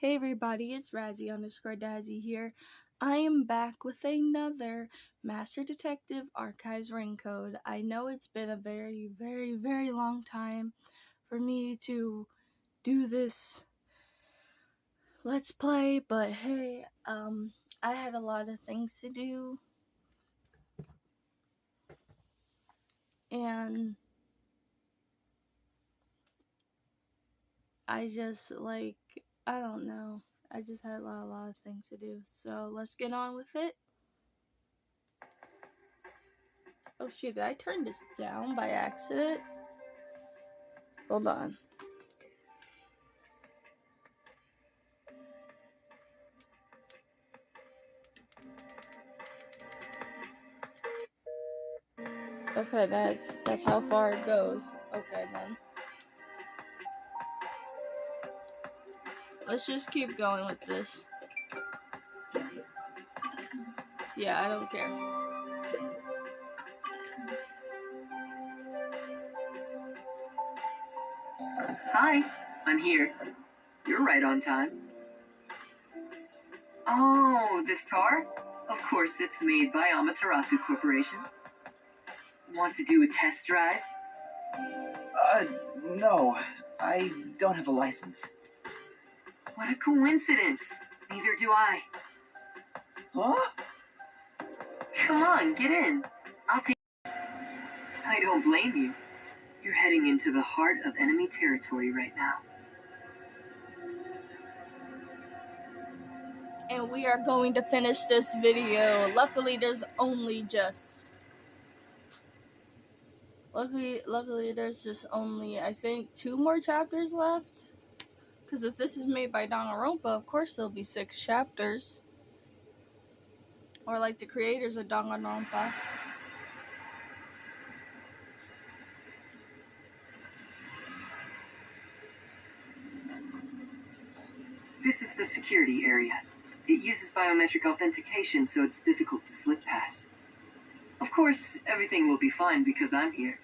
Hey everybody, it's Razzie_Dazzy here. I am back with another Master Detective Archives ring code. I know it's been a very, very, very long time for me to do this Let's Play, but hey, I had a lot of things to do, and I just, I don't know. I just had a lot of things to do, so let's get on with it. Oh shoot, did I turn this down by accident? Hold on. Okay, that's how far it goes. Okay then. Let's just keep going with this. Yeah, I don't care. Hi, I'm here. You're right on time. Oh, this car? Of course, it's made by Amaterasu Corporation. Want to do a test drive? No. I don't have a license. What a coincidence. Neither do I. Huh? Come on, get in. I'll take... I don't blame you. You're heading into the heart of enemy territory right now. And we are going to finish this video. Luckily, there's only just... Luckily, there's just only, I think, 2 more chapters left. Because if this is made by Danganronpa, of course there'll be 6 chapters. Or like the creators of Danganronpa. This is the security area. It uses biometric authentication, so it's difficult to slip past. Of course, everything will be fine because I'm here.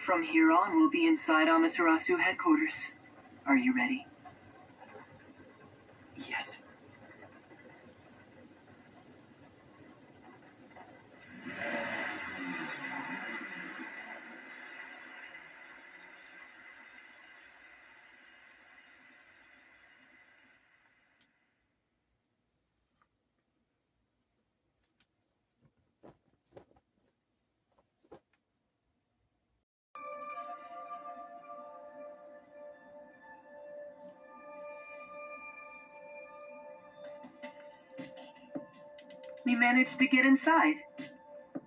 From here on, we'll be inside Amaterasu headquarters. Are you ready? Yes. We managed to get inside.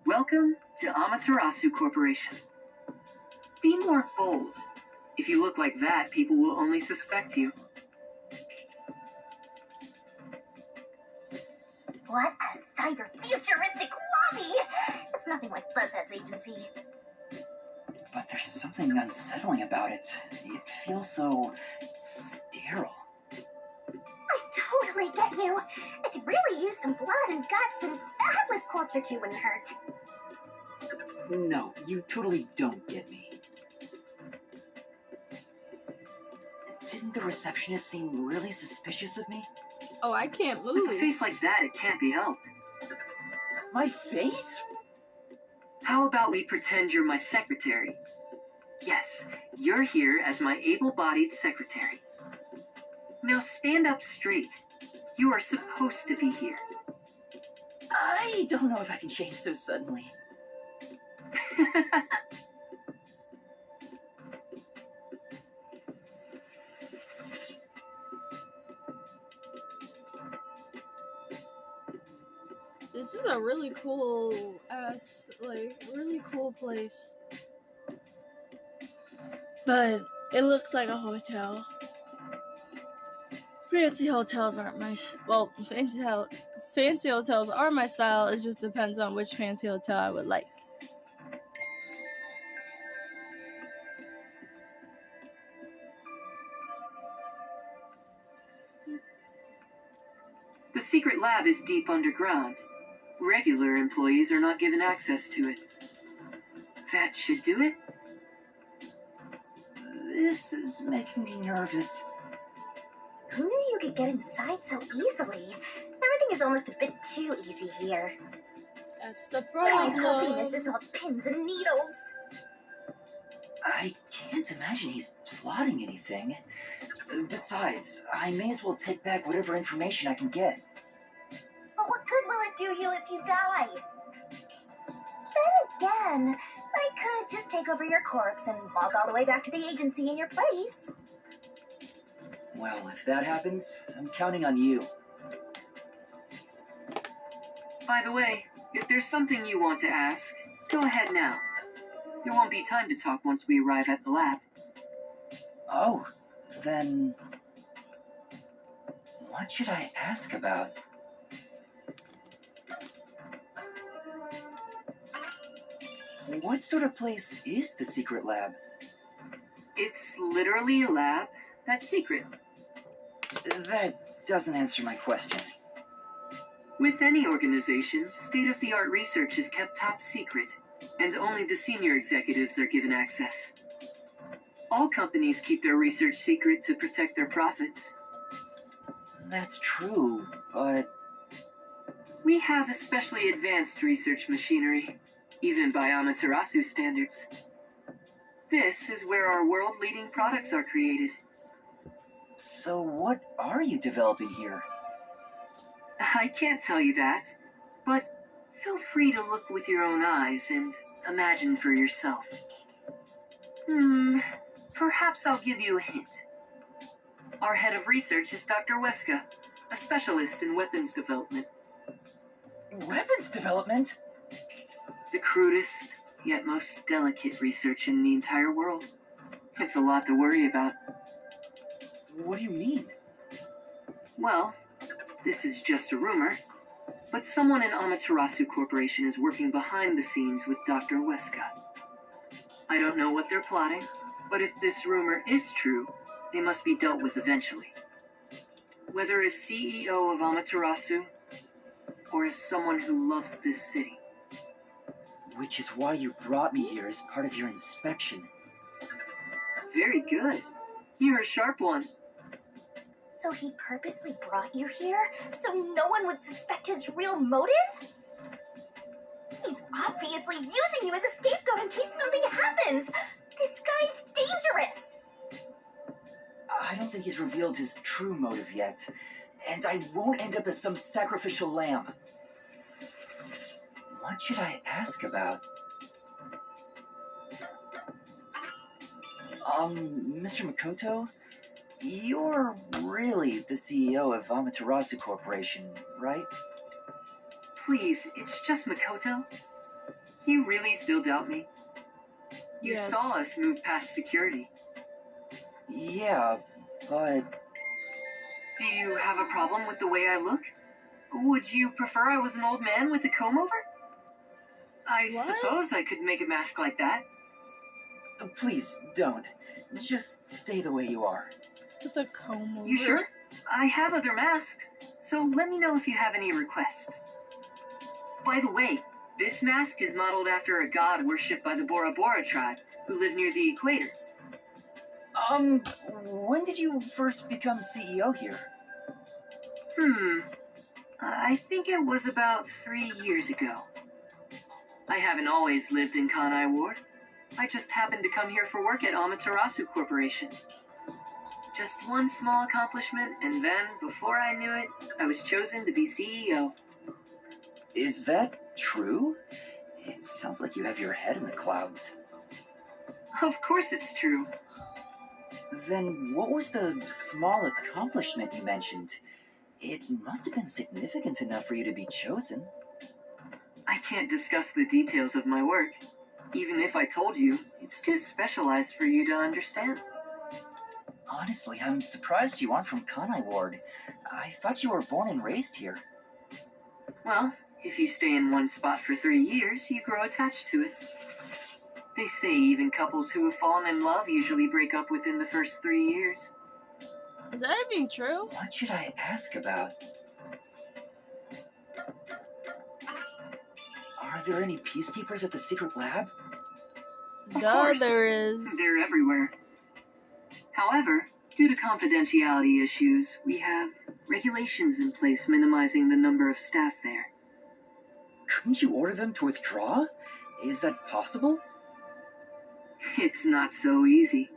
Welcome to Amaterasu Corporation. Be more bold. If you look like that, people will only suspect you. What a cyber-futuristic lobby! It's nothing like Buzzhead's agency. But there's something unsettling about it. It feels so sterile. I totally get you. I could really use some blood and guts, and a headless corpse or two wouldn't hurt. No, you totally don't get me. Didn't the receptionist seem really suspicious of me? Oh, I can't With move. a face like that, it can't be helped. My face? How about we pretend you're my secretary? Yes, you're here as my able-bodied secretary. Now stand up straight. You are supposed to be here. I don't know if I can change so suddenly. This is a really cool really cool place. But it looks like a hotel. Fancy hotels aren't my fancy hotels are my style. It just depends on which fancy hotel I would like. The secret lab is deep underground. Regular employees are not given access to it. That should do it. This is making me nervous. Who knew you could get inside so easily? Everything is almost a bit too easy here. That's the My problem. puffiness is all pins and needles. I can't imagine he's plotting anything. Besides, I may as well take back whatever information I can get. But what good will it do you if you die? Then again, I could just take over your corpse and walk all the way back to the agency in your place. Well, if that happens, I'm counting on you. By the way, if there's something you want to ask, go ahead now. There won't be time to talk once we arrive at the lab. Oh, then... what should I ask about? What sort of place is the secret lab? It's literally a lab that's secret. That doesn't answer my question. With any organization, state-of-the-art research is kept top secret, and only the senior executives are given access. All companies keep their research secret to protect their profits. That's true, but... We have especially advanced research machinery, even by Amaterasu standards. This is where our world-leading products are created. So what are you developing here? I can't tell you that, but feel free to look with your own eyes and imagine for yourself. Perhaps I'll give you a hint. Our head of research is Dr. Weska, a specialist in weapons development. Weapons development? The crudest, yet most delicate research in the entire world. It's a lot to worry about. What do you mean? Well, this is just a rumor, but someone in Amaterasu Corporation is working behind the scenes with Dr. Weska. I don't know what they're plotting, but if this rumor is true, they must be dealt with eventually. Whether as CEO of Amaterasu, or as someone who loves this city. Which is why you brought me here as part of your inspection. Very good. You're a sharp one. So he purposely brought you here so no one would suspect his real motive? He's obviously using you as a scapegoat in case something happens. This guy's dangerous. I don't think he's revealed his true motive yet, and I won't end up as some sacrificial lamb. What should I ask about? Mr. Makoto? You're really the CEO of Amaterasu Corporation, right? Please, it's just Makoto. You really still doubt me? You Yes. saw us move past security. Yeah, but... Do you have a problem with the way I look? Would you prefer I was an old man with a comb-over? I What? suppose I could make a mask like that. Please, don't. Just stay the way you are. With a comb over. You sure? I have other masks, so let me know if you have any requests. By the way, this mask is modeled after a god worshipped by the Bora Bora tribe, who live near the equator. When did you first become CEO here? I think it was about 3 years ago. I haven't always lived in Kanai Ward. I just happened to come here for work at Amaterasu Corporation. Just one small accomplishment, and then, before I knew it, I was chosen to be CEO. Is that true? It sounds like you have your head in the clouds. Of course it's true. Then what was the small accomplishment you mentioned? It must have been significant enough for you to be chosen. I can't discuss the details of my work. Even if I told you, it's too specialized for you to understand. Honestly, I'm surprised you aren't from Kanai Ward. I thought you were born and raised here. Well, if you stay in one spot for 3 years, you grow attached to it. They say even couples who have fallen in love usually break up within the first 3 years. Is that even true? What should I ask about? Are there any peacekeepers at the secret lab? Of Duh, course. there is. They're everywhere. However, due to confidentiality issues, we have regulations in place minimizing the number of staff there. Couldn't you order them to withdraw? Is that possible? It's not so easy.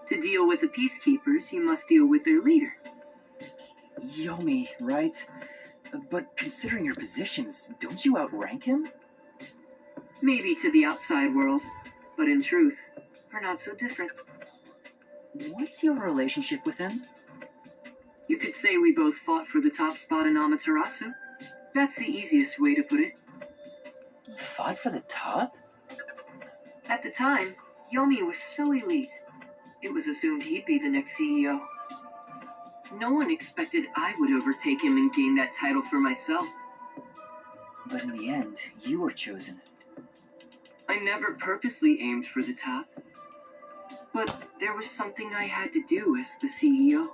To deal with the peacekeepers, you must deal with their leader. Yomi, right? But considering your positions, don't you outrank him? Maybe to the outside world, but in truth, we're not so different. What's your relationship with him? You could say we both fought for the top spot in Amaterasu. That's the easiest way to put it. Fought for the top? At the time, Yomi was so elite, it was assumed he'd be the next CEO. No one expected I would overtake him and gain that title for myself. But in the end, you were chosen. I never purposely aimed for the top. But there was something I had to do as the CEO.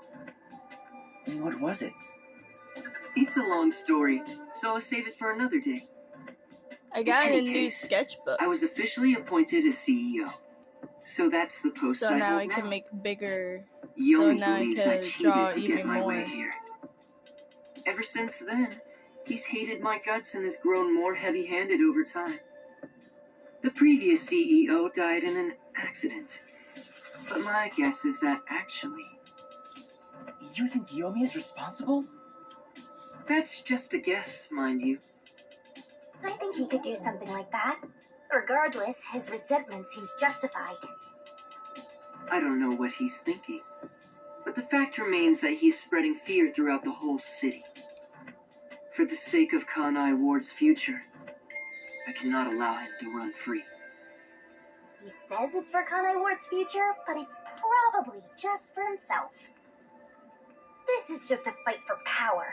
What was it? It's a long story, so I'll save it for another day. I got In a any new case, sketchbook. I was officially appointed as CEO. So that's the post So I now I hold can now. make bigger. Yomi now I believes I can cheated draw to even get my way more. here. Ever since then, he's hated my guts and has grown more heavy-handed over time. The previous CEO died in an accident. But my guess is that actually... You think Yomi is responsible? That's just a guess, mind you. I think he could do something like that. Regardless, his resentment seems justified. I don't know what he's thinking. But the fact remains that he's spreading fear throughout the whole city. For the sake of Kanai Ward's future, I cannot allow him to run free. He says it's for Kanai Ward's future, but it's probably just for himself. This is just a fight for power.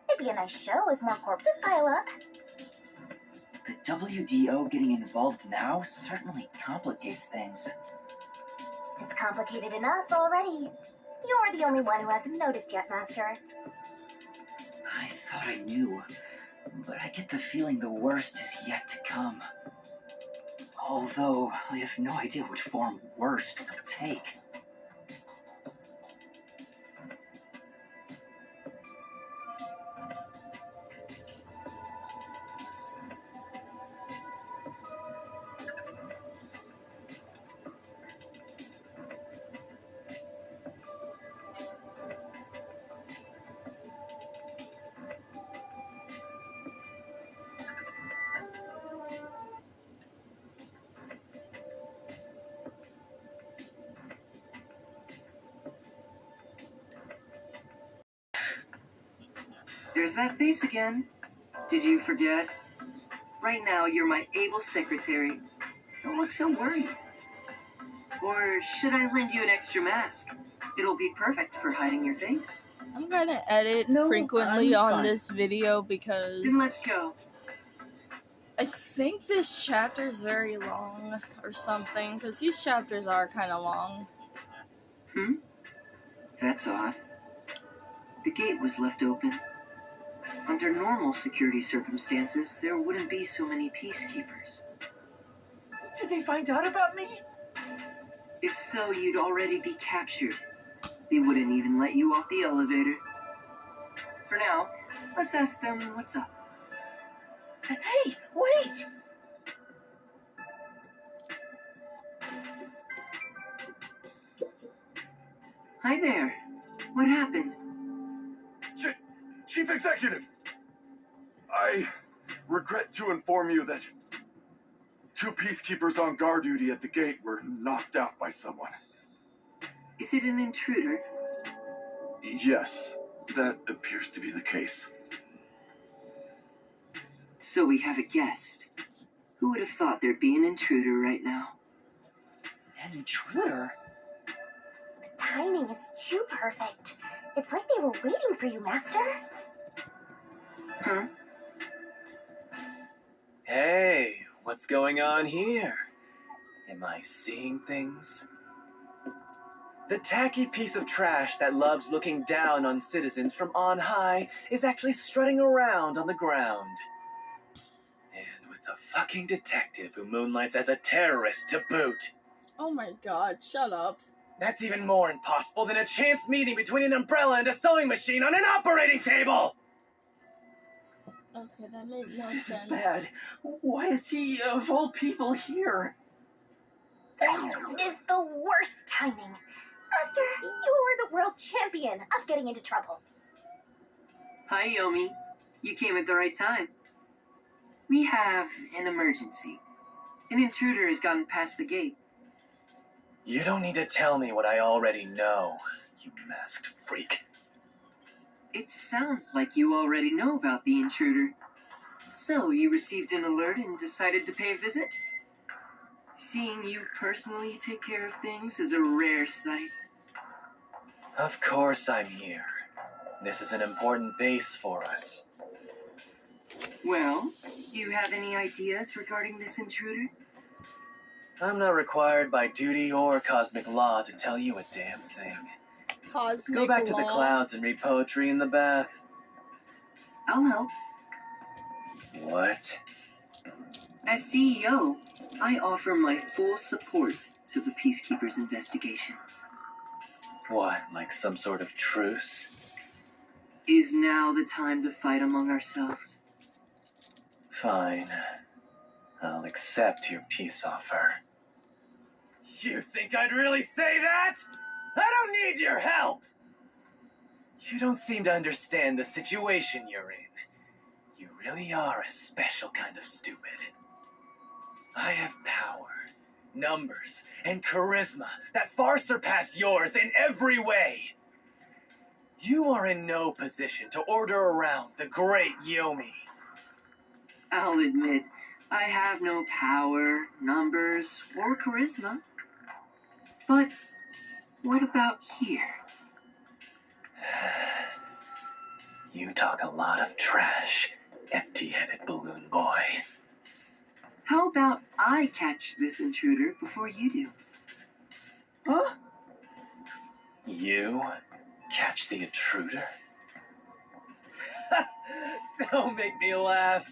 It'd be a nice show if more corpses pile up. The WDO getting involved now certainly complicates things. It's complicated enough already. You're the only one who hasn't noticed yet, Master. I thought I knew, but I get the feeling the worst is yet to come. Although, I have no idea which form worst will take. There's that face again. Did you forget? Right now, you're my able secretary. Don't look so worried. Or should I lend you an extra mask? It'll be perfect for hiding your face. I'm gonna edit No, frequently I'm on fine. this video because Then let's go. I think this chapter's very long or something, because these chapters are kind of long. That's odd. The gate was left open. Under normal security circumstances, there wouldn't be so many peacekeepers. Did they find out about me? If so, you'd already be captured. They wouldn't even let you off the elevator. For now, let's ask them what's up. Hey, wait! Hi there. What happened? Chief Executive, I regret to inform you that 2 peacekeepers on guard duty at the gate were knocked out by someone. Is it an intruder? Yes, that appears to be the case. So we have a guest. Who would have thought there'd be an intruder right now? An intruder? The timing is too perfect. It's like they were waiting for you, Master. Huh? Hey, what's going on here? Am I seeing things? The tacky piece of trash that loves looking down on citizens from on high is actually strutting around on the ground. And with a fucking detective who moonlights as a terrorist to boot. Oh my god, shut up. That's even more impossible than a chance meeting between an umbrella and a sewing machine on an operating table! Okay, that made no This sense. is bad. Why is he, of all people, here? This is the worst timing. Master, you were the world champion of getting into trouble. Hi, Yomi. You came at the right time. We have an emergency. An intruder has gotten past the gate. You don't need to tell me what I already know, you masked freak. It sounds like you already know about the intruder. So, you received an alert and decided to pay a visit? Seeing you personally take care of things is a rare sight. Of course I'm here. This is an important base for us. Well, do you have any ideas regarding this intruder? I'm not required by duty or cosmic law to tell you a damn thing. Cosmic Go back to the law. clouds and read poetry in the bath. I'll help. What? As CEO, I offer my full support to the Peacekeepers' investigation. What, like some sort of truce? Is now the time to fight among ourselves? Fine. I'll accept your peace offer. You think I'd really say that? I don't need your help! You don't seem to understand the situation you're in. You really are a special kind of stupid. I have power, numbers, and charisma that far surpass yours in every way. You are in no position to order around the great Yomi. I'll admit, I have no power, numbers, or charisma. But what about here? You talk a lot of trash, empty-headed balloon boy. How about I catch this intruder before you do? Huh? You catch the intruder? Don't make me laugh.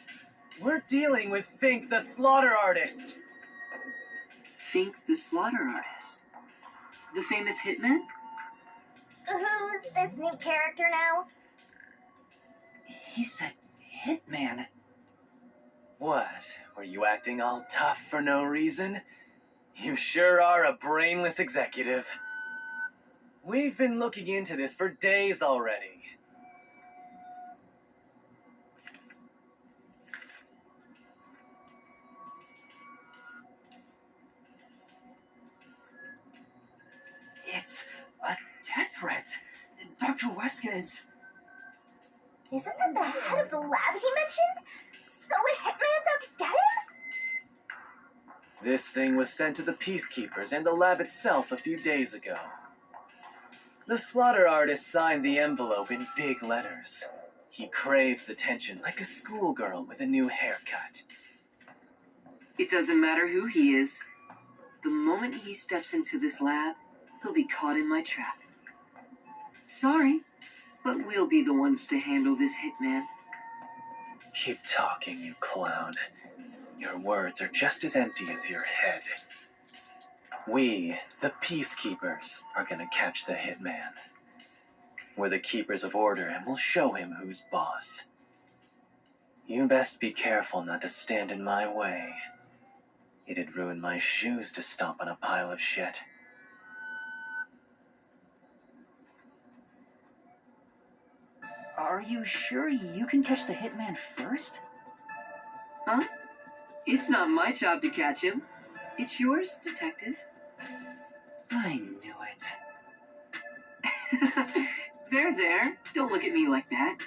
We're dealing with Fink the Slaughter Artist. Fink the Slaughter Artist. The famous hitman? Who's this new character now? He said hitman. What? Were you acting all tough for no reason? You sure are a brainless executive. We've been looking into this for days already. It's a death threat. Dr. Weska is... Isn't that the head of the lab he mentioned? So a hitman's out to get him? This thing was sent to the Peacekeepers and the lab itself a few days ago. The slaughter artist signed the envelope in big letters. He craves attention like a schoolgirl with a new haircut. It doesn't matter who he is. The moment he steps into this lab, he'll be caught in my trap. Sorry, but we'll be the ones to handle this hitman. Keep talking, you clown. Your words are just as empty as your head. We, the Peacekeepers, are gonna catch the hitman. We're the keepers of order, and we'll show him who's boss. You best be careful not to stand in my way. It'd ruin my shoes to stomp on a pile of shit. Are you sure you can catch the hitman first? Huh? It's not my job to catch him. It's yours, detective. I knew it. There. Don't look at me like that.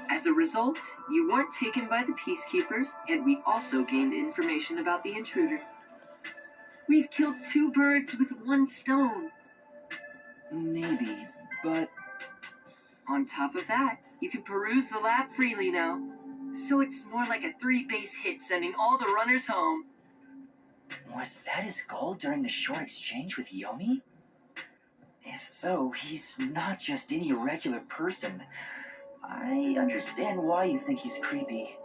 As a result, you weren't taken by the Peacekeepers, and we also gained information about the intruder. We've killed 2 birds with 1 stone. Maybe, but... On top of that, you can peruse the lab freely now. So it's more like a 3-base hit, sending all the runners home. Was that his goal during the short exchange with Yomi? If so, he's not just any regular person. I understand why you think he's creepy.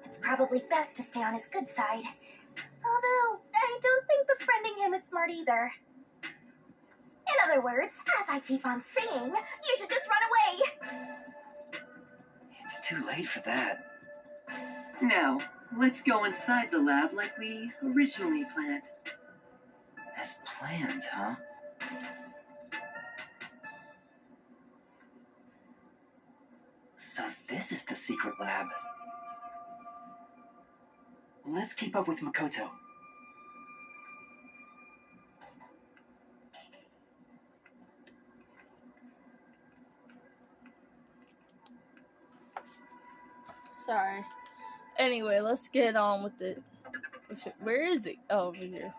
It's it's probably best to stay on his good side. Although, I don't think befriending him is smart either. In other words, as I keep on saying, you should just run away! It's too late for that. Now, let's go inside the lab like we originally planned. As planned, huh? So this is the secret lab. Let's keep up with Makoto. Sorry. Anyway, let's get on with it. Where is it? Oh, over here.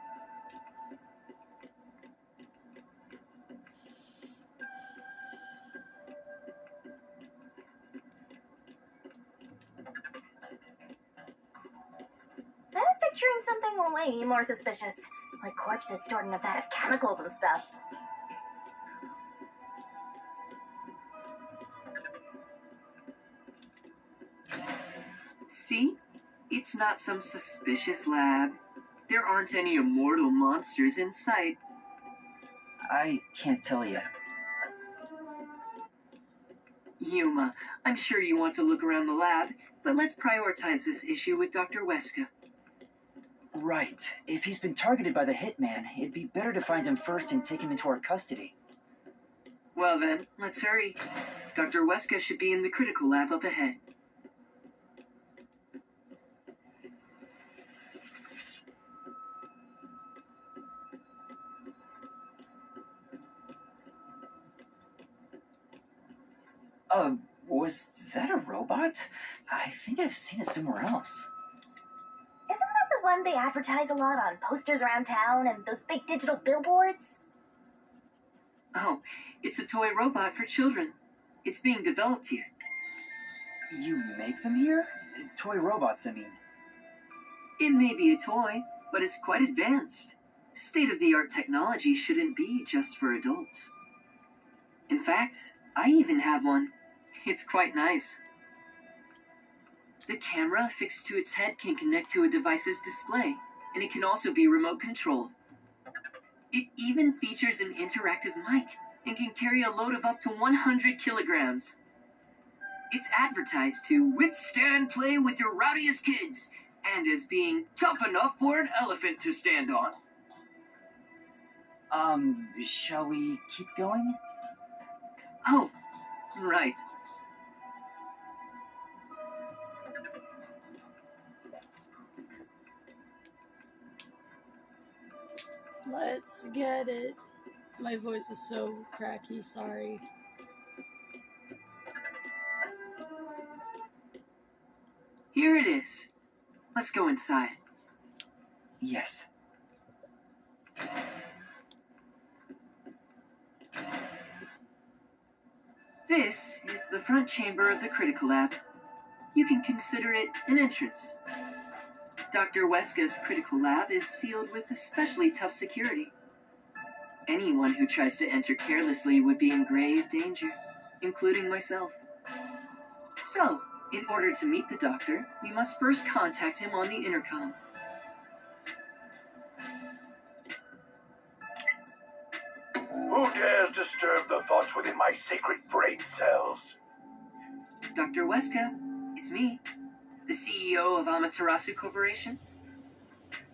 I was picturing something way more suspicious, like corpses stored in a vat of chemicals and stuff. See? It's not some suspicious lab. There aren't any immortal monsters in sight. I can't tell yet. Yuma, I'm sure you want to look around the lab, but let's prioritize this issue with Dr. Weska. Right. If he's been targeted by the hitman, it'd be better to find him first and take him into our custody. Well then, let's hurry. Dr. Weska should be in the critical lab up ahead. Was that a robot? I think I've seen it somewhere else. Isn't that the one they advertise a lot on posters around town and those big digital billboards? Oh, it's a toy robot for children. It's being developed here. You make them here? Toy robots, I mean. It may be a toy, but it's quite advanced. State-of-the-art technology shouldn't be just for adults. In fact, I even have one. It's quite nice. The camera affixed to its head can connect to a device's display, and it can also be remote controlled. It even features an interactive mic and can carry a load of up to 100 kilograms. It's advertised to withstand play with your rowdiest kids and as being tough enough for an elephant to stand on. Shall we keep going? Oh, right. Let's get it. My voice is so cracky, sorry. Here it is. Let's go inside. Yes. This is the front chamber of the critical lab. You can consider it an entrance. Dr. Weska's critical lab is sealed with especially tough security. Anyone who tries to enter carelessly would be in grave danger, including myself. So, in order to meet the doctor, we must first contact him on the intercom. Who dares disturb the thoughts within my sacred brain cells? Dr. Weska, it's me, the CEO of Amaterasu Corporation.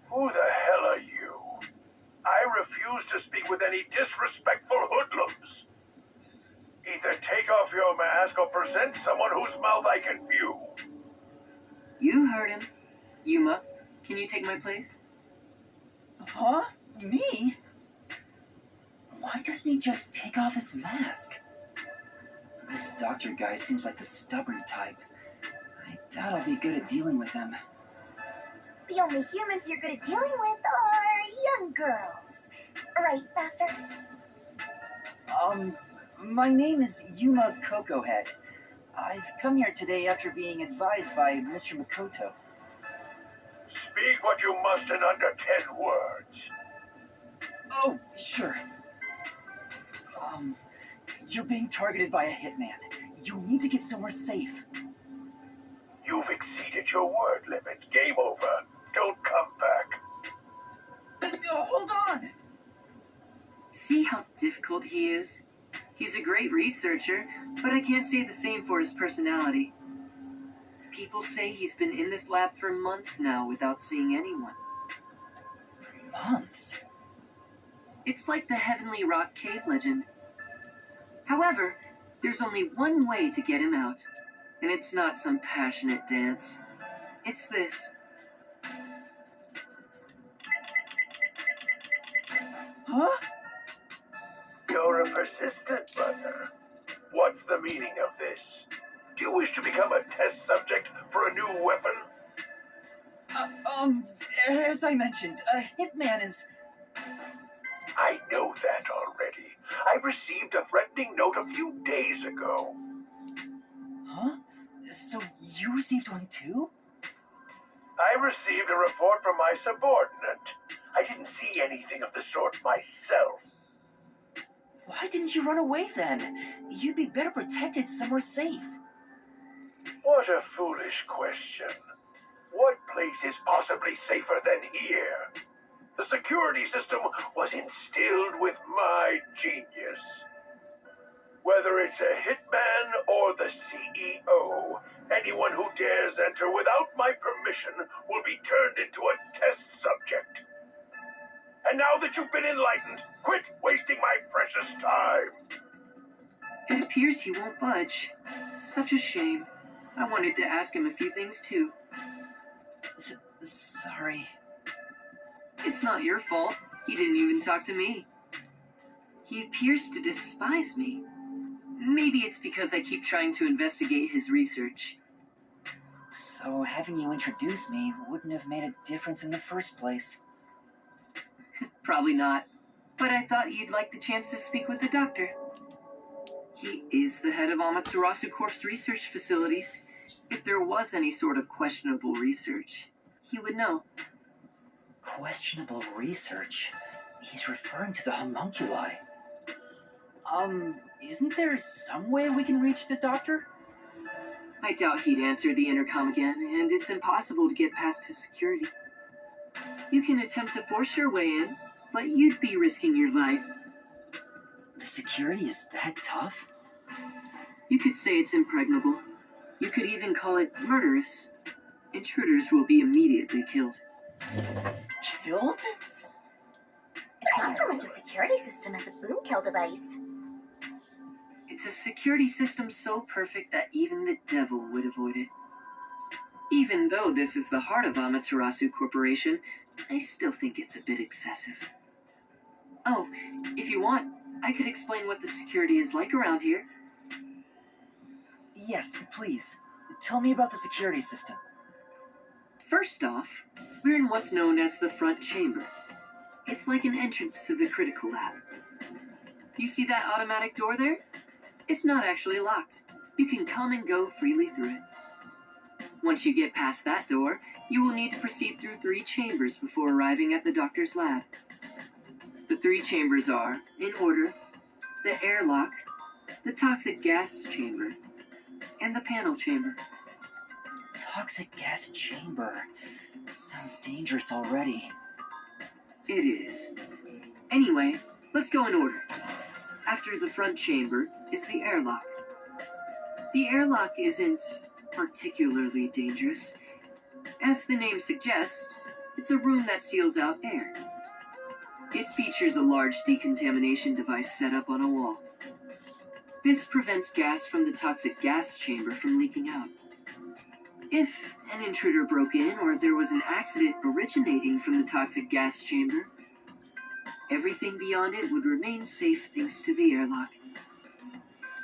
Who the hell are you? I refuse to speak with any disrespectful hoodlums. Either take off your mask or present someone whose mouth I can view. You heard him. Yuma, can you take my place? Huh? Me? Why doesn't he just take off his mask? This doctor guy seems like the stubborn type. I doubt I'll be good at dealing with him. The only humans you're good at dealing with are young girls. Right, Master? My name is Yuma Koko Head. I've come here today after being advised by Mr. Makoto. Speak what you must in under 10 words. Oh, sure. You're being targeted by a hitman. You need to get somewhere safe. You've exceeded your word limit. Game over. Don't come back. Hold on! See how difficult he is? He's a great researcher, but I can't say the same for his personality. People say he's been in this lab for months now without seeing anyone. Months? It's like the Heavenly Rock Cave legend. However, there's only one way to get him out, and it's not some passionate dance. It's this. Huh? You're a persistent bugger. What's the meaning of this? Do you wish to become a test subject for a new weapon? As I mentioned, a hitman is... I know that already. I received a threatening note a few days ago. Huh? So you received one too? I received a report from my subordinate. I didn't see anything of the sort myself. Why didn't you run away then? You'd be better protected somewhere safe. What a foolish question. What place is possibly safer than here? The security system was instilled with my genius. Whether it's a hitman or the CEO, anyone who dares enter without my permission will be turned into a test subject. And now that you've been enlightened, quit wasting my precious time. It appears he won't budge. Such a shame. I wanted to ask him a few things too. Sorry. It's not your fault. He didn't even talk to me. He appears to despise me. Maybe it's because I keep trying to investigate his research. So having you introduce me wouldn't have made a difference in the first place. Probably not. But I thought you'd like the chance to speak with the doctor. He is the head of Amaterasu Corp's research facilities. If there was any sort of questionable research, he would know. Questionable research? He's referring to the homunculi. Isn't there some way we can reach the doctor? I doubt he'd answer the intercom again, and it's impossible to get past his security. You can attempt to force your way in, but you'd be risking your life. The security is that tough? You could say it's impregnable. You could even call it murderous. Intruders will be immediately killed. Killed? It's not so much a security system as a boom kill device. It's a security system so perfect that even the devil would avoid it. Even though this is the heart of Amaterasu Corporation, I still think it's a bit excessive. Oh, if you want, I could explain what the security is like around here. Yes, please. Tell me about the security system. First off, we're in what's known as the front chamber. It's like an entrance to the critical lab. You see that automatic door there? It's not actually locked. You can come and go freely through it. Once you get past that door, you will need to proceed through 3 chambers before arriving at the doctor's lab. The 3 chambers are, in order, the airlock, the toxic gas chamber, and the panel chamber. Toxic gas chamber. Sounds dangerous already. It is. Anyway, let's go in order. After the front chamber is the airlock. The airlock isn't particularly dangerous. As the name suggests, it's a room that seals out air. It features a large decontamination device set up on a wall. This prevents gas from the toxic gas chamber from leaking out. If an intruder broke in or there was an accident originating from the toxic gas chamber, everything beyond it would remain safe thanks to the airlock.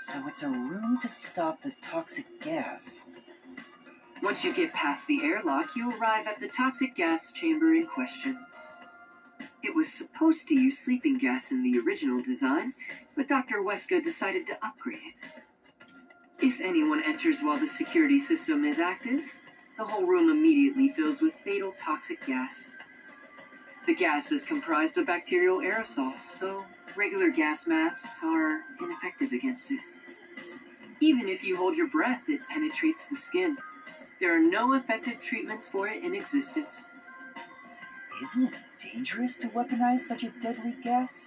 So it's a room to stop the toxic gas. Once you get past the airlock, you arrive at the toxic gas chamber in question. It was supposed to use sleeping gas in the original design, but Dr. Weska decided to upgrade it. If anyone enters while the security system is active, the whole room immediately fills with fatal toxic gas. The gas is comprised of bacterial aerosols, so regular gas masks are ineffective against it. Even if you hold your breath, it penetrates the skin. There are no effective treatments for it in existence. Isn't it dangerous to weaponize such a deadly gas?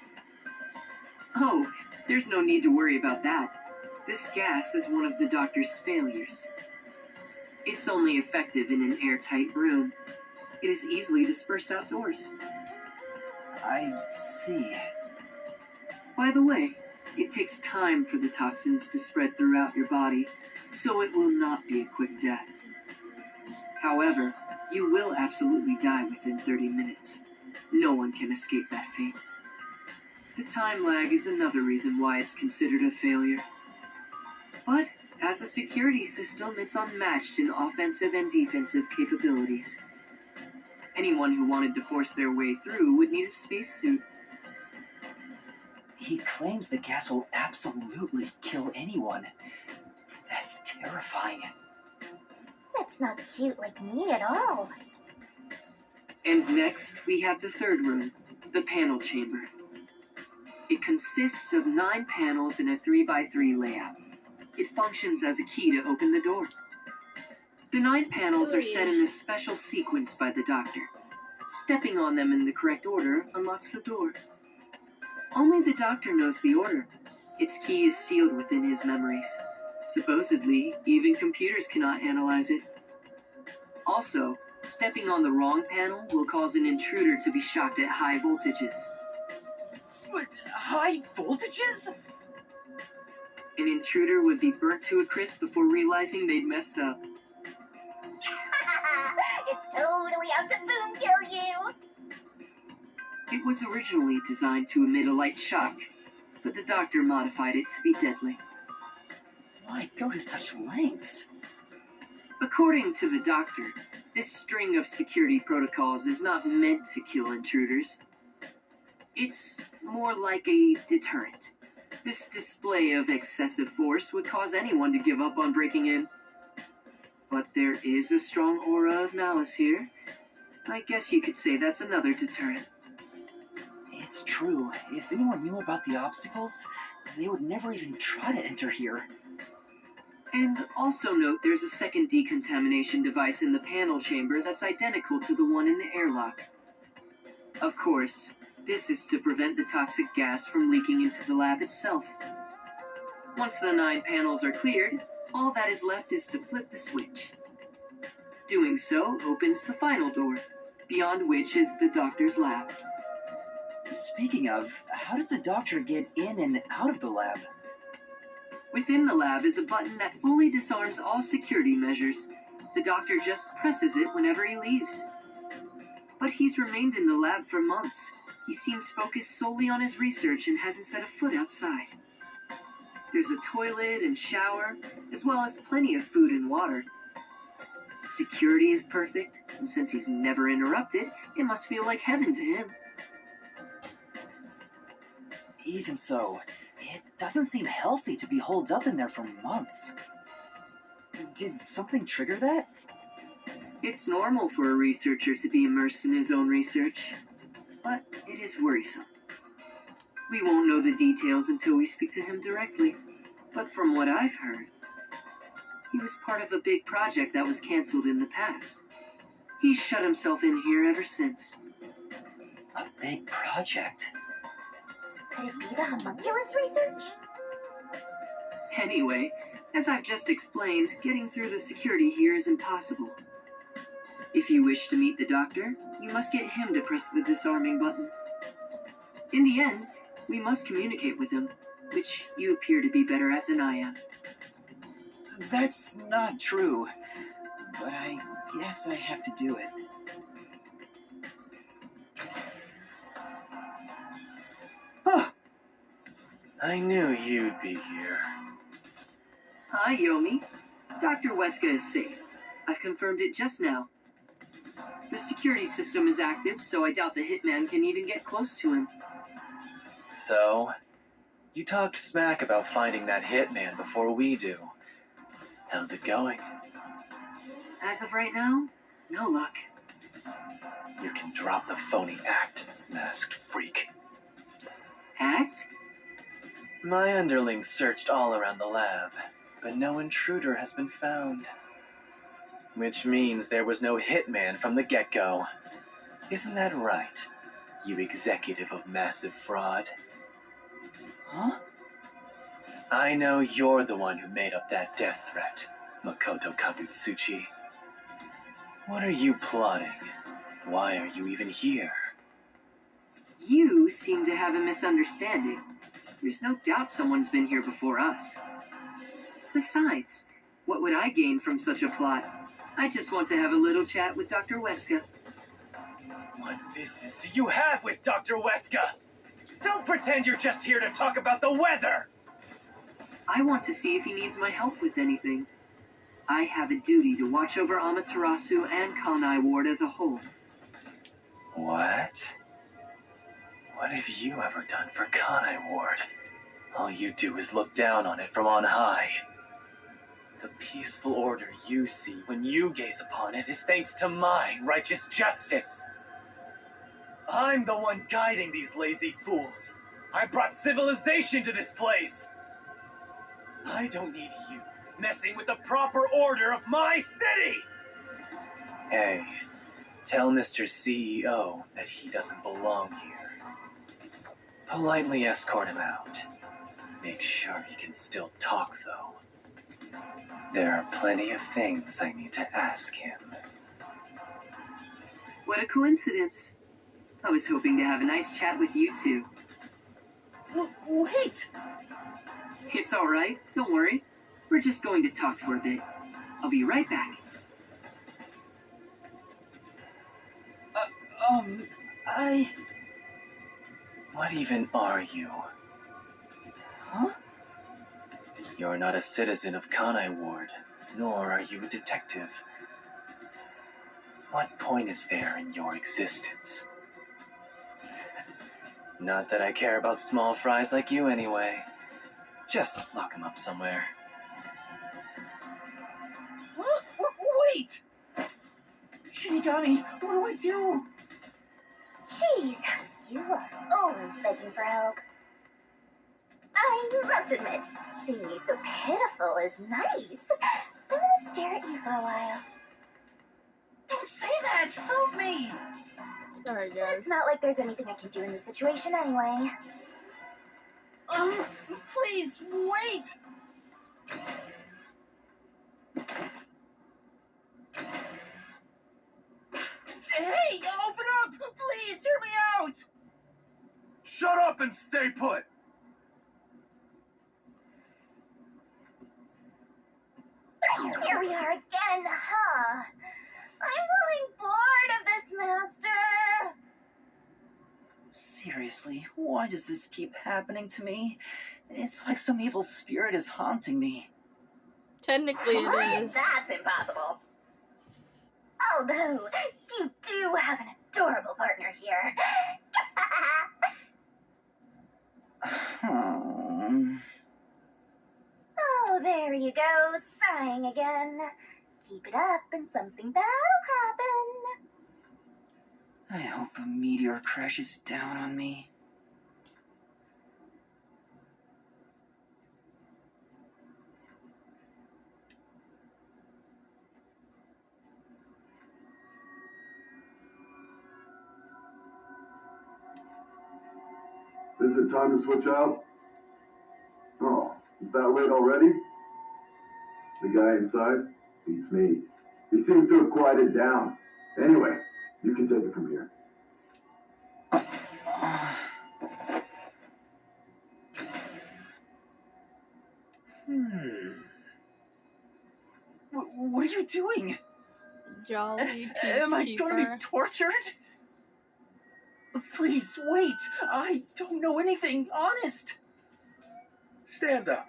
Oh, there's no need to worry about that. This gas is one of the doctor's failures. It's only effective in an airtight room. It is easily dispersed outdoors. I see. By the way, it takes time for the toxins to spread throughout your body, so it will not be a quick death. However, you will absolutely die within 30 minutes. No one can escape that fate. The time lag is another reason why it's considered a failure. But, as a security system, it's unmatched in offensive and defensive capabilities. Anyone who wanted to force their way through would need a spacesuit. He claims the gas will absolutely kill anyone. That's terrifying. That's not cute like me at all. And next, we have the third room, the panel chamber. It consists of 9 panels in a 3x3 layout. It functions as a key to open the door. The 9 panels are set in a special sequence by the doctor. Stepping on them in the correct order unlocks the door. Only the doctor knows the order. Its key is sealed within his memories. Supposedly, even computers cannot analyze it. Also, stepping on the wrong panel will cause an intruder to be shocked at high voltages. But high voltages? An intruder would be burnt to a crisp before realizing they'd messed up. It's totally out to boom kill you! It was originally designed to emit a light shock, but the doctor modified it to be deadly. Why go to such lengths? According to the doctor, this string of security protocols is not meant to kill intruders. It's more like a deterrent. This display of excessive force would cause anyone to give up on breaking in. But there is a strong aura of malice here. I guess you could say that's another deterrent. It's true. If anyone knew about the obstacles, they would never even try to enter here. And also note there's a second decontamination device in the panel chamber that's identical to the one in the airlock. Of course, this is to prevent the toxic gas from leaking into the lab itself. Once the 9 panels are cleared, all that is left is to flip the switch. Doing so opens the final door, beyond which is the doctor's lab. Speaking of, how does the doctor get in and out of the lab? Within the lab is a button that fully disarms all security measures. The doctor just presses it whenever he leaves. But he's remained in the lab for months. He seems focused solely on his research and hasn't set a foot outside. There's a toilet and shower, as well as plenty of food and water. Security is perfect, and since he's never interrupted, it must feel like heaven to him. Even so, it doesn't seem healthy to be holed up in there for months. Did something trigger that? It's normal for a researcher to be immersed in his own research, but it is worrisome. We won't know the details until we speak to him directly, but from what I've heard, he was part of a big project that was canceled in the past. He's shut himself in here ever since. A big project? Could it be the homunculus research? Anyway, as I've just explained, getting through the security here is impossible. If you wish to meet the doctor, you must get him to press the disarming button. In the end, we must communicate with him, which you appear to be better at than I am. That's not true, but I guess I have to do it. I knew you'd be here. Hi, Yomi. Dr. Weska is safe. I've confirmed it just now. The security system is active, so I doubt the hitman can even get close to him. So, you talked smack about finding that hitman before we do. How's it going? As of right now, no luck. You can drop the phony act, masked freak. Act? My underlings searched all around the lab, but no intruder has been found. Which means there was no hitman from the get-go. Isn't that right, you executive of massive fraud? Huh? I know you're the one who made up that death threat, Makoto Kabutsuchi. What are you plotting? Why are you even here? You seem to have a misunderstanding. There's no doubt someone's been here before us. Besides, what would I gain from such a plot? I just want to have a little chat with Dr. Weska. What business do you have with Dr. Weska? Don't pretend you're just here to talk about the weather! I want to see if he needs my help with anything. I have a duty to watch over Amaterasu and Kanai Ward as a whole. What? What have you ever done for Kanai Ward? All you do is look down on it from on high. The peaceful order you see when you gaze upon it is thanks to my righteous justice. I'm the one guiding these lazy fools. I brought civilization to this place. I don't need you messing with the proper order of my city! Hey, tell Mr. CEO that he doesn't belong here. Politely escort him out. Make sure he can still talk, though. There are plenty of things I need to ask him. What a coincidence. I was hoping to have a nice chat with you two. Wait! It's all right, don't worry. We're just going to talk for a bit. I'll be right back. What even are you? Huh? You're not a citizen of Kanai Ward, nor are you a detective. What point is there in your existence? Not that I care about small fries like you anyway. Just lock him up somewhere. Huh? Wait! Shinigami, what do? Jeez, you are always begging for help. I must admit, seeing you so pitiful is nice. I'm gonna stare at you for a while. Don't say that! Help me! Sorry, guys. It's not like there's anything I can do in this situation anyway. Please, wait! Hey, open up! Please, hear me out! Shut up and stay put! Here we are again, huh? I'm growing bored of this, Master. Seriously, why does this keep happening to me? It's like some evil spirit is haunting me. Technically, it is. That's impossible. Although, you do have an adorable partner here. Oh, there you go, sighing again. Keep it up and something bad will happen. I hope a meteor crashes down on me. Is it time to switch out? Oh, is that late already? The guy inside? Beats me. He seems to have quieted down. Anyway, you can take it from here. What are you doing? Jolly Am I going to peacekeeper. be tortured? Please, wait. I don't know anything, honest. Stand up.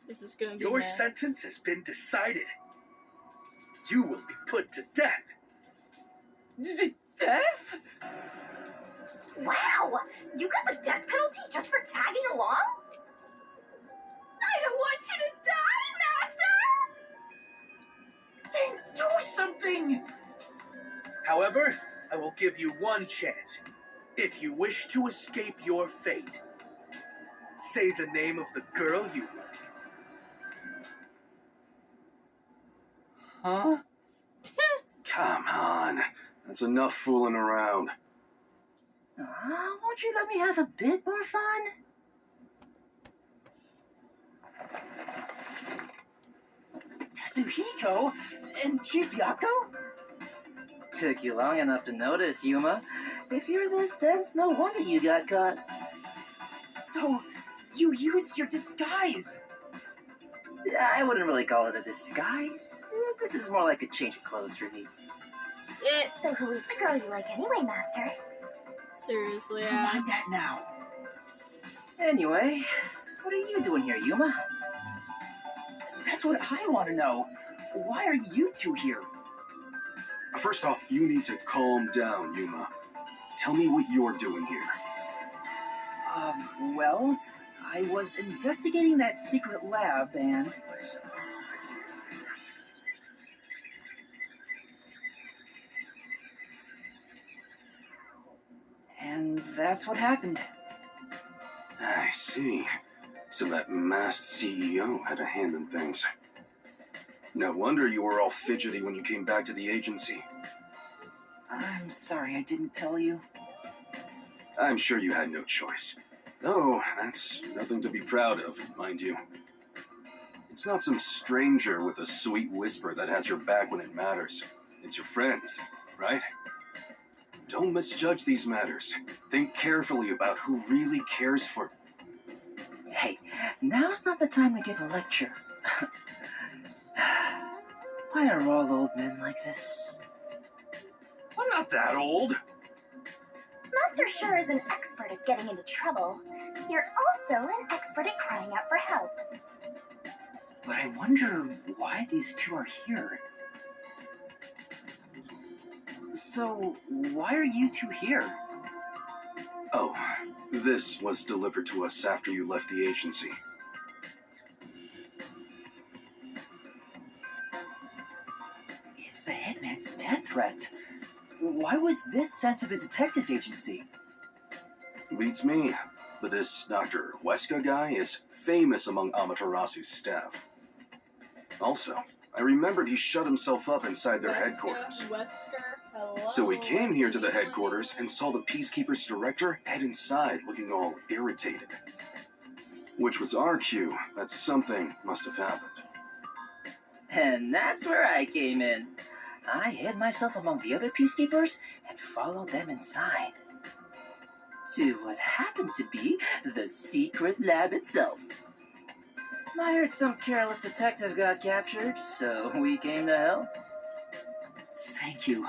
This is gonna be Your bad. sentence has been decided. You will be put to death. Death? Wow, you got the death penalty just for tagging along? I don't want you to die, Master! Then do something! However, I will give you one chance. If you wish to escape your fate, say the name of the girl you like. Huh? Come on. That's enough fooling around. Won't you let me have a bit more fun? Tetsuhiko and Chief Yako? Took you long enough to notice, Yuma. If you're this dense, no wonder you got caught. So, you used your disguise? I wouldn't really call it a disguise. This is more like a change of clothes for me. So who is the girl you like anyway, Master? Seriously, Never mind ass. that now. Anyway, what are you doing here, Yuma? That's what I want to know. Why are you two here? First off, you need to calm down, Yuma. Tell me what you're doing here. Well, I was investigating that secret lab and... And that's what happened. I see. So that masked CEO had a hand in things. No wonder you were all fidgety when you came back to the agency. I'm sorry I didn't tell you. I'm sure you had no choice. Though, that's nothing to be proud of, mind you. It's not some stranger with a sweet whisper that has your back when it matters. It's your friends, right? Don't misjudge these matters. Think carefully about who really cares for... Hey, now's not the time to give a lecture. Why are all old men like this? I'm not that old. Master sure is an expert at getting into trouble. You're also an expert at crying out for help. But I wonder why these two are here. So, why are you two here? Oh, this was delivered to us after you left the agency. It's the Hitman's death threat. Why was this sent to the detective agency? Beats me. But this Dr. Weska guy is famous among Amaterasu's staff. Also, I remembered he shut himself up inside their headquarters. Wesker, hello. So we came here to the headquarters and saw the Peacekeeper's director head inside looking all irritated. Which was our cue that something must have happened. And that's where I came in. I hid myself among the other peacekeepers and followed them inside. To what happened to be the secret lab itself. I heard some careless detective got captured, so we came to help. Thank you.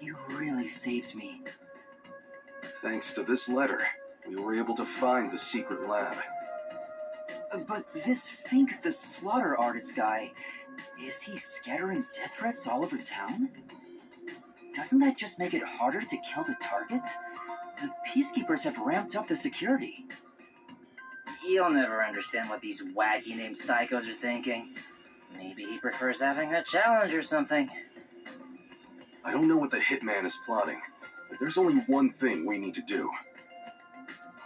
You really saved me. Thanks to this letter, we were able to find the secret lab. But this Fink the slaughter artist guy, is he scattering death threats all over town? Doesn't that just make it harder to kill the target? The peacekeepers have ramped up their security. You'll never understand what these wacky-named psychos are thinking. Maybe he prefers having a challenge or something. I don't know what the hitman is plotting, but there's only one thing we need to do.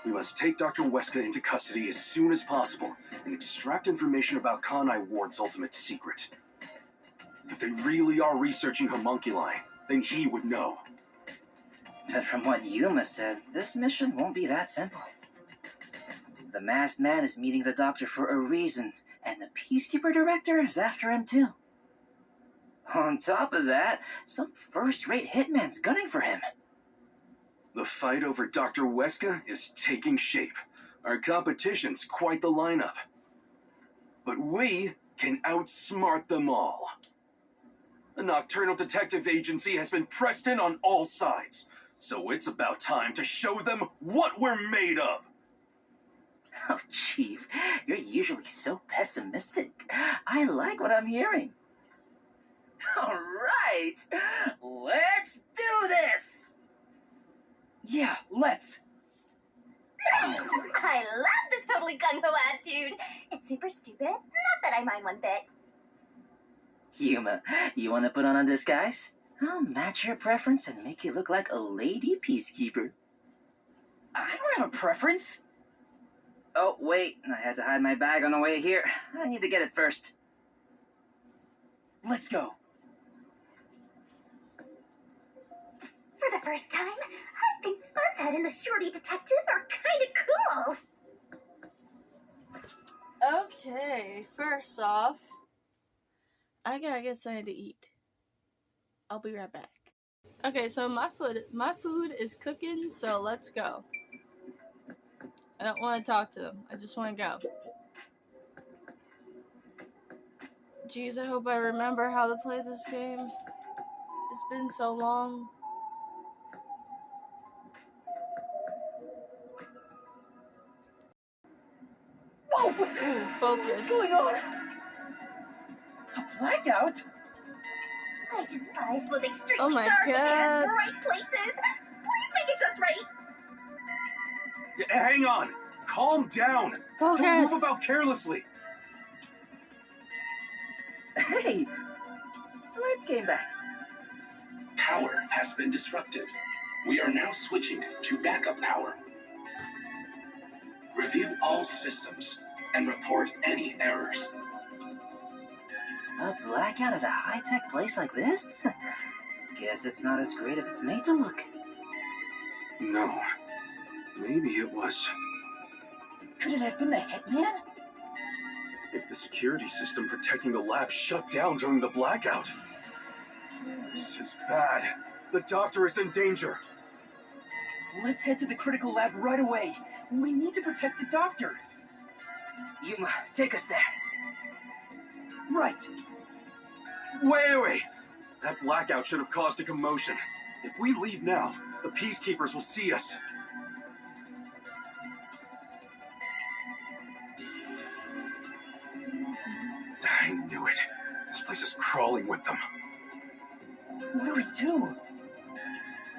We must take Dr. Weska into custody as soon as possible and extract information about Kanai Ward's ultimate secret. If they really are researching homunculi, then he would know. But from what Yuma said, this mission won't be that simple. The masked man is meeting the doctor for a reason, and the Peacekeeper director is after him too. On top of that, some first-rate hitman's gunning for him. The fight over Dr. Weska is taking shape. Our competition's quite the lineup. But we can outsmart them all. The Nocturnal Detective Agency has been pressed in on all sides, so it's about time to show them what we're made of. Oh, Chief, you're usually so pessimistic. I like what I'm hearing. All right, let's do this! Yeah, let's. Nice! I love this totally gung-ho attitude. It's super stupid. Not that I mind one bit. Yuma, you want to put on a disguise? I'll match your preference and make you look like a lady peacekeeper. I don't have a preference. Oh, wait, I had to hide my bag on the way here. I need to get it first. Let's go. For the first time, I think Fuzzhead and the Shorty Detective are kinda cool. Okay, first off, I gotta get something to eat. I'll be right back. Okay, so my food is cooking, so let's go. I don't want to talk to them. I just want to go. Jeez, I hope I remember how to play this game. It's been so long. Whoa! Ooh, focus. What's going on? A blackout? I despise both extremely Oh my dark and gosh. bright places. Please make it just right. Hang on. Calm down. Focus. Don't move about carelessly. Hey, the lights came back. Power has been disrupted. We are now switching to backup power. Review all systems and report any errors. A blackout at a high-tech place like this? Guess it's not as great as it's made to look. No. Maybe it was. Could it have been the hitman? If the security system protecting the lab shut down during the blackout. This is bad. The doctor is in danger. Let's head to the critical lab right away. We need to protect the doctor. Yuma, take us there. Right. Wait. That blackout should have caused a commotion. If we leave now, the peacekeepers will see us. I knew it. This place is crawling with them. What do we do?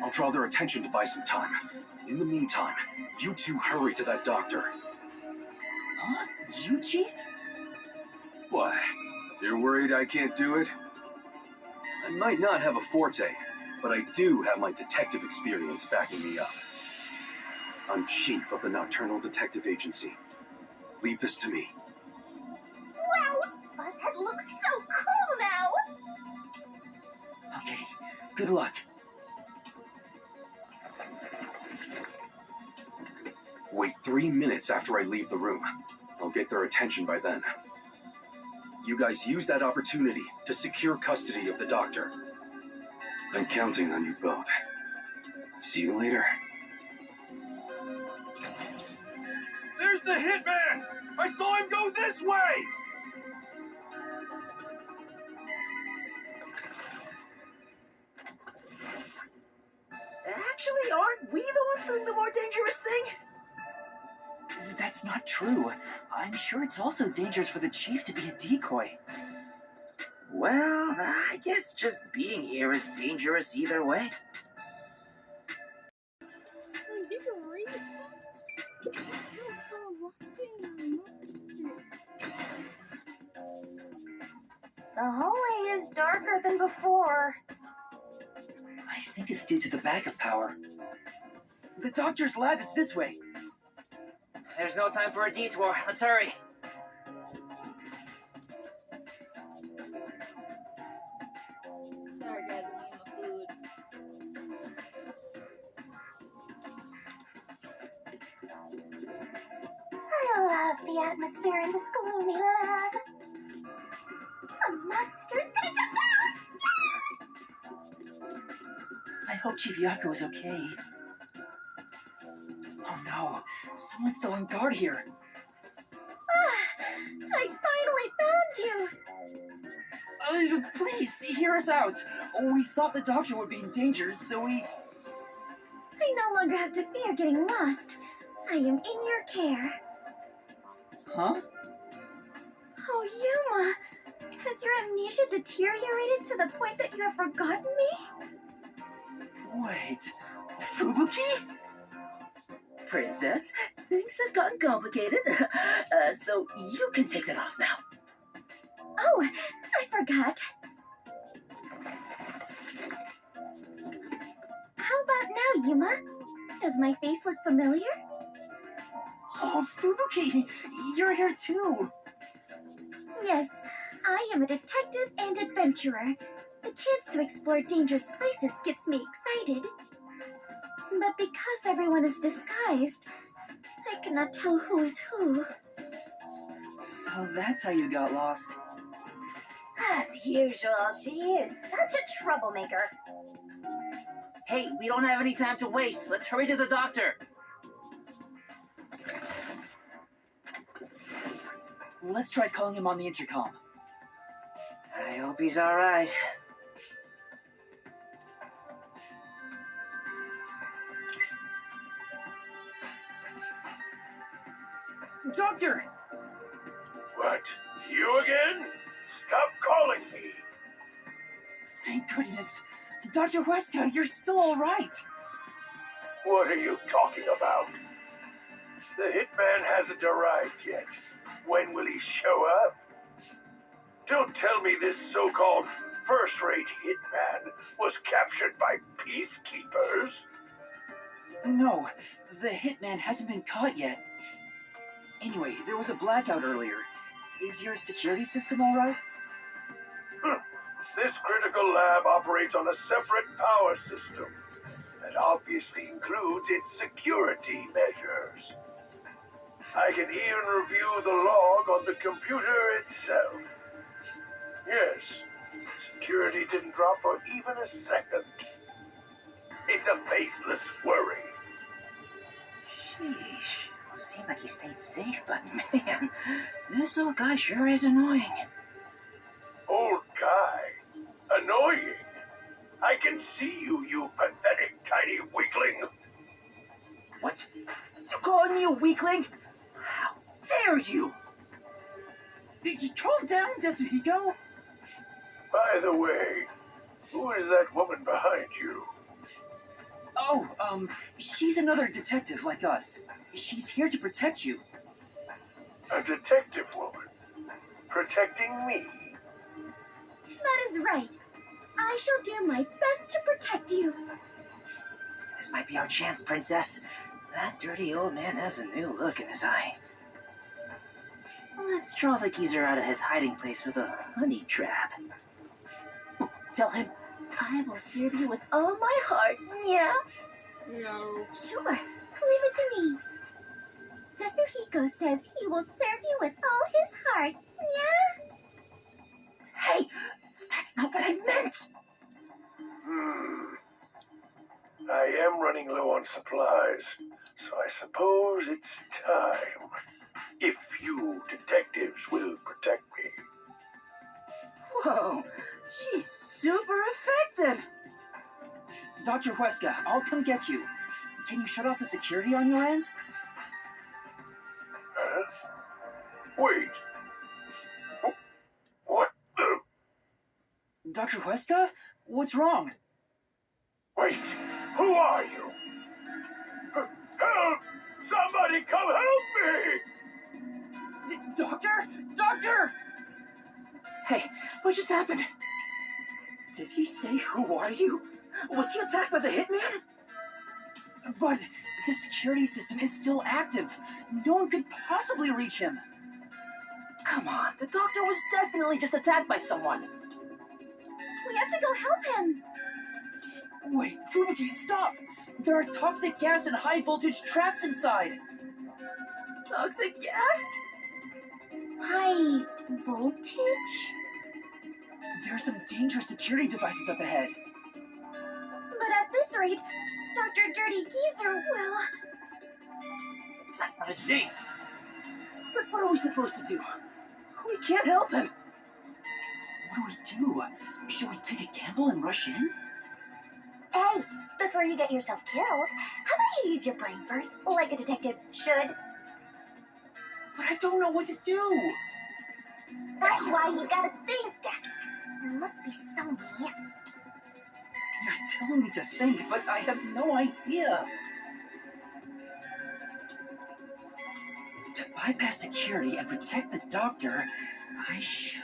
I'll draw their attention to buy some time. In the meantime, you two hurry to that doctor. Huh? You, Chief? What? You're worried I can't do it? I might not have a forte, but I do have my detective experience backing me up. I'm chief of the Nocturnal Detective Agency. Leave this to me. Wow, Fuzzhead looks so cool now. Okay, good luck. Wait 3 minutes after I leave the room. I'll get their attention by then. You guys use that opportunity to secure custody of the doctor. I'm counting on you both. See you later. There's the hitman! I saw him go this way! Actually, aren't we the ones doing the more dangerous thing? That's not true. I'm sure it's also dangerous for the Chief to be a decoy. Well, I guess just being here is dangerous either way. The hallway is darker than before. I think it's due to the backup power. The doctor's lab is this way. There's no time for a detour. Let's hurry. Sorry guys, I need my food. I love the atmosphere in this gloomy lab. A monster's gonna jump out! I hope Chief Yako is okay. Oh no, someone's still on guard here. I finally found you! Please, hear us out. We thought the doctor would be in danger, so we... I no longer have to fear getting lost. I am in your care. Huh? Oh, Yuma! Has your amnesia deteriorated to the point that you have forgotten me? Wait, Fubuki? Princess, things have gotten complicated, so you can take that off now. Oh, I forgot. How about now, Yuma? Does my face look familiar? Oh, Fubuki, you're here too. Yes, I am a detective and adventurer. The chance to explore dangerous places gets me excited. But because everyone is disguised, I cannot tell who is who. So that's how you got lost. As usual, she is such a troublemaker. Hey, we don't have any time to waste. Let's hurry to the doctor. Let's try calling him on the intercom. I hope he's all right. Doctor! What? You again? Stop calling me. Thank goodness. Dr. Huesca, you're still all right. What are you talking about? The hitman hasn't arrived yet. When will he show up? Don't tell me this so-called first-rate hitman was captured by peacekeepers. No, the hitman hasn't been caught yet. Anyway, there was a blackout earlier. Is your security system all right? This critical lab operates on a separate power system that obviously includes its security measures. I can even review the log on the computer itself. Yes, security didn't drop for even a second. It's a baseless worry. Sheesh. Seems like he stayed safe, but man, this old guy sure is annoying. Old guy? Annoying? I can see you, you pathetic tiny weakling. What? You calling me a weakling? How dare you? Calm down, Desahiko. By the way, who is that woman behind you? Oh, she's another detective like us. She's here to protect you. A detective woman? Protecting me? That is right. I shall do my best to protect you. This might be our chance, Princess. That dirty old man has a new look in his eye. Let's draw the geezer out of his hiding place with a honey trap. Tell him, I will serve you with all my heart, yeah? No. Sure, leave it to me. Tetsuhiko says he will serve you with all his heart, yeah? Hey, that's not what I meant! I am running low on supplies, so I suppose it's time. If you detectives will protect me. Whoa, she's super effective! Dr. Huesca, I'll come get you. Can you shut off the security on your end? Huh? Wait. What the? Dr. Huesca? What's wrong? Wait, who are you? Help! Somebody come help me! Doctor? Doctor! Hey, what just happened? Did he say, who are you? Was he attacked by the hitman? But the security system is still active. No one could possibly reach him. Come on, the doctor was definitely just attacked by someone. We have to go help him. Wait, Fubuki, stop! There are toxic gas and high voltage traps inside. Toxic gas? High voltage? There are some dangerous security devices up ahead. But at this rate, Dr. Dirty Geezer will... That's not his name. But what are we supposed to do? We can't help him. What do? Should we take a gamble and rush in? Hey, before you get yourself killed, how about you use your brain first, like a detective should? But I don't know what to do. That's why you gotta think. There must be some way. You're telling me to think, but I have no idea. To bypass security and protect the doctor, I should...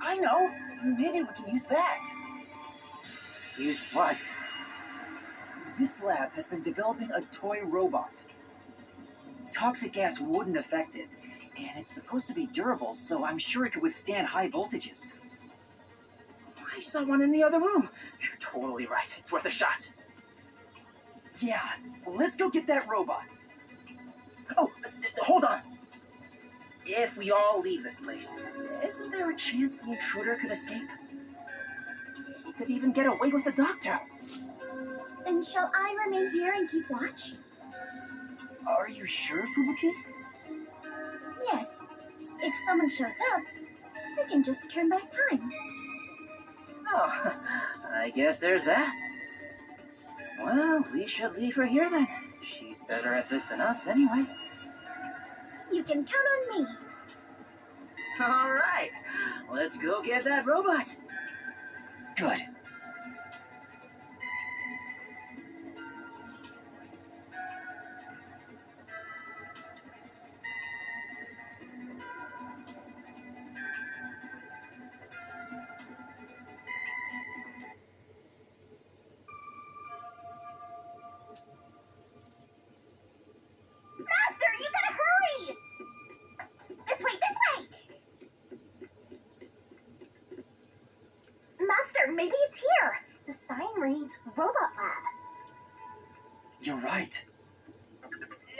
I know! Maybe we can use that. Use what? This lab has been developing a toy robot. toxic gas wouldn't affect it. And it's supposed to be durable, so I'm sure it could withstand high voltages. I saw one in the other room. You're totally right. It's worth a shot. Yeah, let's go get that robot. Oh, hold on. If we all leave this place, isn't there a chance the intruder could escape? He could even get away with the doctor. Then shall I remain here and keep watch? Are you sure, Fubuki? Yes. If someone shows up, we can just turn back time. Oh, I guess there's that. Well, we should leave her here then. She's better at this than us anyway. You can count on me. All right, let's go get that robot. Good. Master, you gotta hurry! This way, this way! Master, maybe it's here. The sign reads Robot Lab. You're right.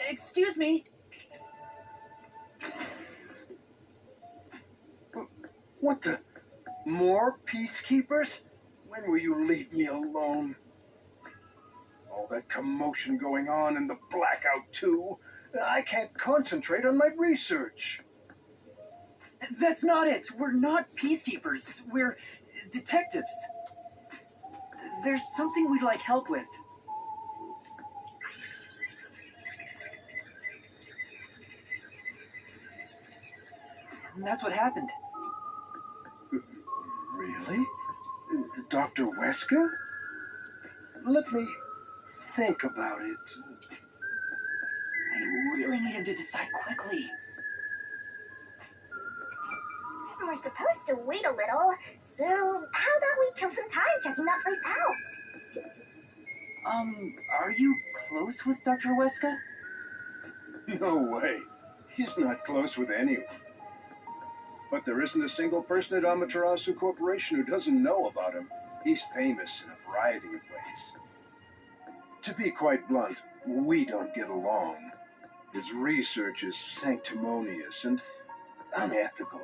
Excuse me. What the? More peacekeepers? When will you leave me alone? All that commotion going on in the blackout, too. I can't concentrate on my research. That's not it. We're not peacekeepers. We're detectives. There's something we'd like help with. And that's what happened. Really? Dr. Wesker? Let me think about it. I really need him to decide quickly. We're supposed to wait a little, so how about we kill some time checking that place out? Are you close with Dr. Wesker? No way. He's not close with anyone. But there isn't a single person at Amaterasu Corporation who doesn't know about him. He's famous in a variety of ways. To be quite blunt, we don't get along. His research is sanctimonious and unethical.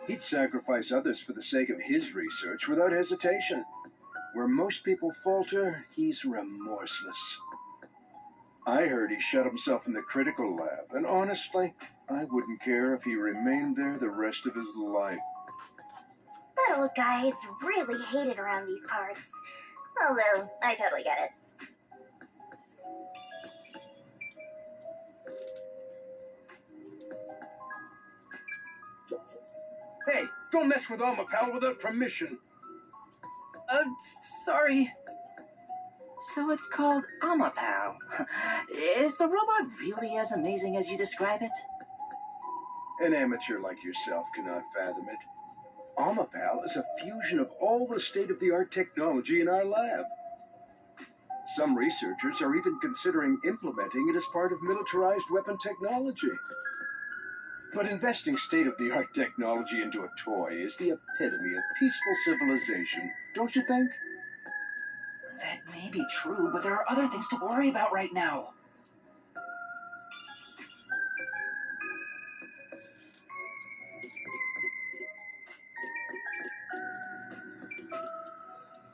He'd sacrifice others for the sake of his research without hesitation. Where most people falter, he's remorseless. I heard he shut himself in the critical lab, and honestly, I wouldn't care if he remained there the rest of his life. That old guy is really hated around these parts. Although, I totally get it. Hey, don't mess with Alma, pal, without permission. Sorry. So it's called Amapal. Is the robot really as amazing as you describe it? An amateur like yourself cannot fathom it. Amapal is a fusion of all the state-of-the-art technology in our lab. Some researchers are even considering implementing it as part of militarized weapon technology. But investing state-of-the-art technology into a toy is the epitome of peaceful civilization, don't you think? That may be true, but there are other things to worry about right now.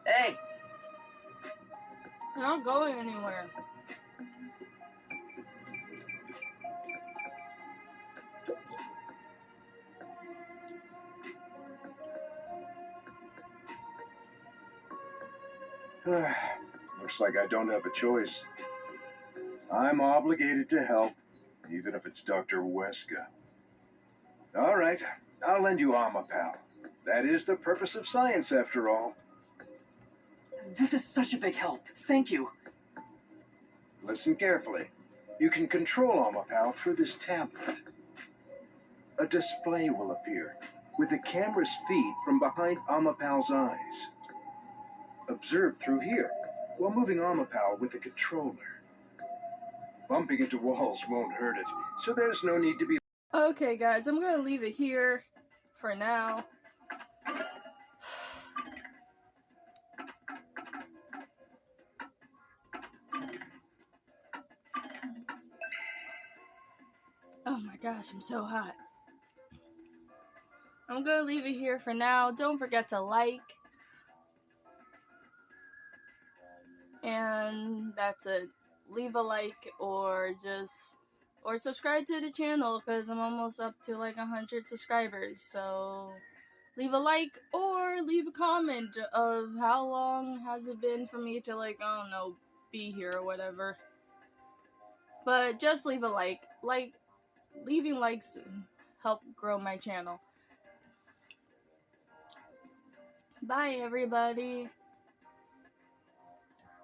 Hey! I'm not going anywhere. Looks like I don't have a choice. I'm obligated to help, even if it's Dr. Wesker. All right, I'll lend you Alma, pal. That is the purpose of science, after all. This is such a big help. Thank you. Listen carefully. You can control Alma, pal, through this tablet. A display will appear, with the camera's feed from behind Alma, pal's eyes. Observe through here, while moving Alma, pal with the controller. Bumping into walls won't hurt it, so there's no need to be... Okay, guys, I'm gonna leave it here for now. Oh my gosh, I'm so hot. I'm gonna leave it here for now. Don't forget to like. And that's it. Leave a like or subscribe to the channel because I'm almost up to like 100 subscribers. So leave a like or leave a comment of how long has it been for me to, like, I don't know, be here or whatever. But just leave a like. Leaving likes help grow my channel. Bye, everybody.